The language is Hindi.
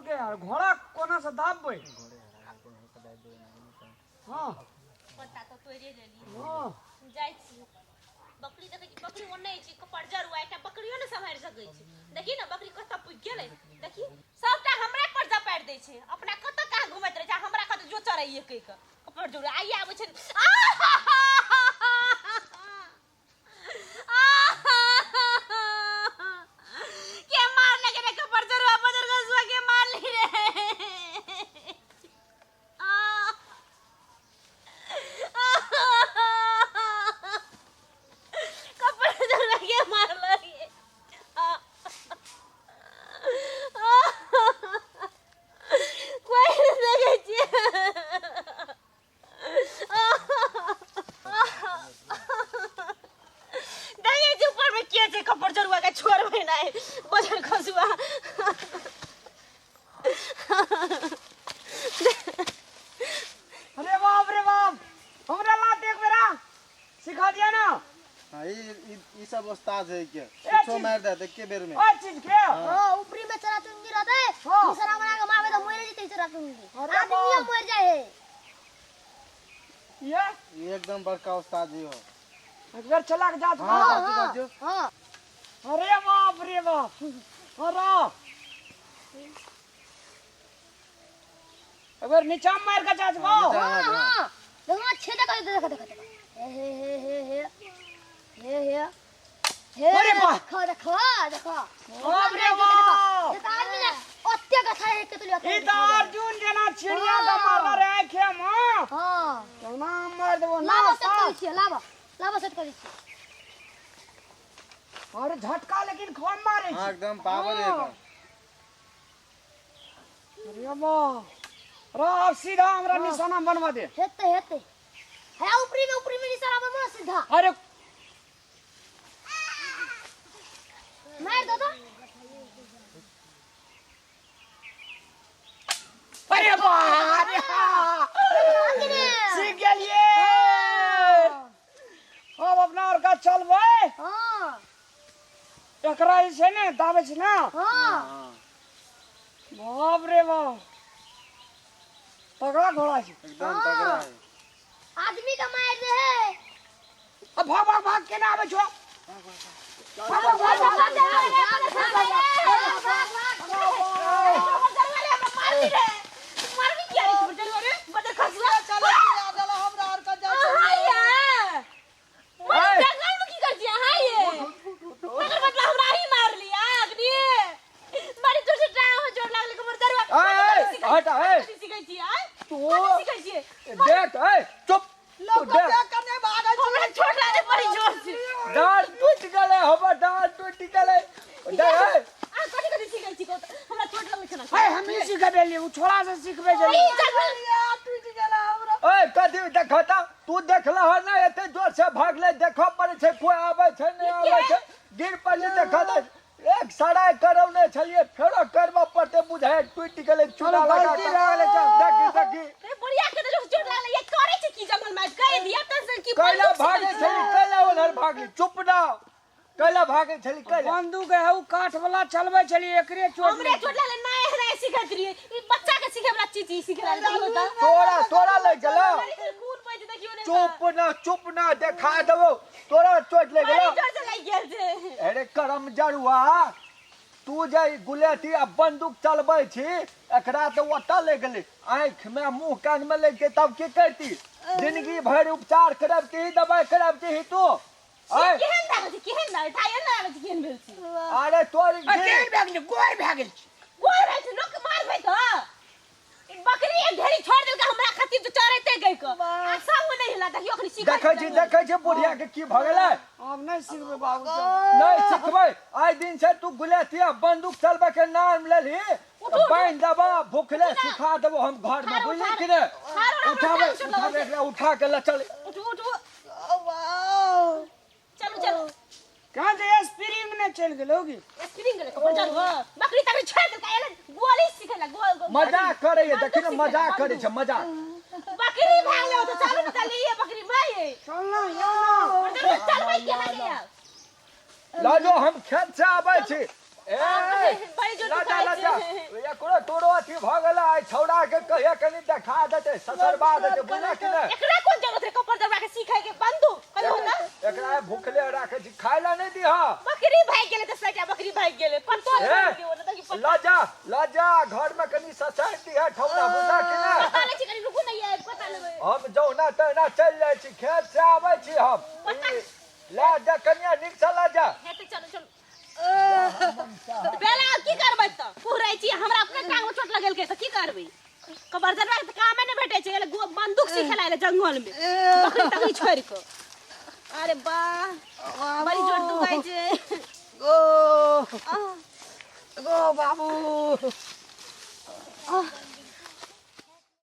के यार घोड़ा कोना से दाबबै हां पता तो तोरे ले ली हां जाय छी बकरी देखे कि बकरी ओने छी कपड़ जरुआ एकटा बकरियो ने संभाल सकै छी देखी ना बकरी कत पुग गेलै देखी सबटा हमरे पर जपाड़ दै छै अपना कत का घुमैत रहे छै हमरा कत जो चढ़ाइए कहि के कपड़ जरुआ आइ आबै छै के मार लगे रे कपड़ जरुआ बजर गसुआ के मार ली रे अरे बाप हमरा लात एक बेरा सिखा दिया ना हां ई सब उस्ताद है के कुछो मार दे त के बेर में ओ चीज के हां ऊपरी में चला चुंगी रहते दूसरा बना के मावे तो मरे जते चला चुंगी आदमी मर जाए है ये एकदम बड़का उस्ताद जी हो एक बार चला के जात हां हां अरे बाप रे बाप अरे अगर नीचा मार के जात गो हां देखो छेदा कर देखो हे अरे बाप देखो बाप रे बाप ये आदमी ने ओत्ते का खाए के तुलिया ई तो अर्जुन जना चिड़िया का मारला रे आंखे में हां तो ना मार देबो ना लावा सेट कर छी लावा सेट कर छी और झटका लेकिन खूब मारे हां एकदम पावर है एकदम अरे बाप रा सीधा हमरा निशाना बनवा दे हेते है ऊपरी में निशाना बनवा सीधा अरे मार दो तो अरे बाप रे सीख गेलिए अब अपना और का चलबै हां एकरा से ने दाबे छै ना हां बाप रे बाप तगड़ा घोड़ा छै एकदम तगड़ा है आदमी का मार दे है अब भाग के ना आबे छो देख चुप डाल टूट गले हमर डाल टूट गले हम ही सीख देली उ छोड़ा से सीखबे जली ओए कथि देखता तू देखला हो ना एते जोर से भागले देखो पड़े छै कोई आवे छै नहीं आवे छै गिर पड़ले देखता एक सड़ाई करौने छलिए फेरो करबा पड़ते बुझाए टूट गले चूड़ा लगा के देखी रे बुढ़िया के तो चोट लागले ये करे छै की जंगल में कह दिया त की कैला भागे छली कैला उधर भागली चुप ना कैला भागे छली कैला बंदूक है उ काठ वाला चलबै छली एकरे चोट हमरे चोट लागले नहीं है सिखत रही ई बच्चा के सिखे वाला चीज सिखला होता तोरा ले गेलो खून पे देखियो चुप ना देखा देबो तोरा चोट ले गेलो चोट से लग गेल छै अरे करम जरुआ तू जे गुलेती आ बंदूक चलबै छी एकरा तो ओता ले गेली आंख में मुंह कान में लेके तब की करती जिंदगी भर उपचार करबती दवाई करबती तू केहन ना थायन ना केहन भेल छी अरे तोरी केहन भागल गोर भागल गोर है से लोक मारबै त बकरी एक ढेरी छोड़ देल के हमरा खातिर तो चरैते गई को आ सब नहीं हिला देखियो ओकरी सीख देखै छी बुढ़िया के की भ गेलै अब नहीं सिखबै बाबू नहीं सिखबै आइ दिन से तू गुलेती बंदूक चलबै के नाम लेली बांध दबा भूखले सिखा देबो हम घर में बुझली कि ने उठावे उठा के ले चल उठू चलो कहां जे स्प्रिंग ने चल गेलोगी स्प्रिंग गेले कपड़ चल बकरी तकरी छोड़ देल के गोली सिखेला गोल मजाक करे ये देखी ना मजाक करे छ मजाक बकरी भागले तो चल चलिए बकरी भाई चल ना यो चलबै के नहीं लाजो हम खेत से आबै छी ए बड़ी जोर लाजा एकरो तोरो अथी भ गेला आइ छौड़ा के कहिया कनी देखा देते ससरबा देते बुझा कि नहीं एकरा कोन जरूरत है कपड़ दबा के सीखै के बंदूक कहियो ना एकरा भूखले राखे छी खाय ला नहीं दिहा बकरी भाग गेले त सटा बकरी भाग गेले पत्तो के ओना त की लजा घर में कनी ससार दिहा छौड़ा बुझा कि नहीं पता नहीं कनी रुकू नहीं है पता नहीं हम जौना तैना चल जाय छी खेत से आबै छी हम ला जा कन्या निक से ला जा हेते चलो चलो बेला की करबै त पुरै छी हमरा अपने टांग में चोट लगेल के त की करबै कबर जरवा त कामे ने भेटै छै बंदूक सिखला ले जंगल में बकरी तकरी छोड़ के अरे वाह बड़ी जोर दुखाई छै गो बाबू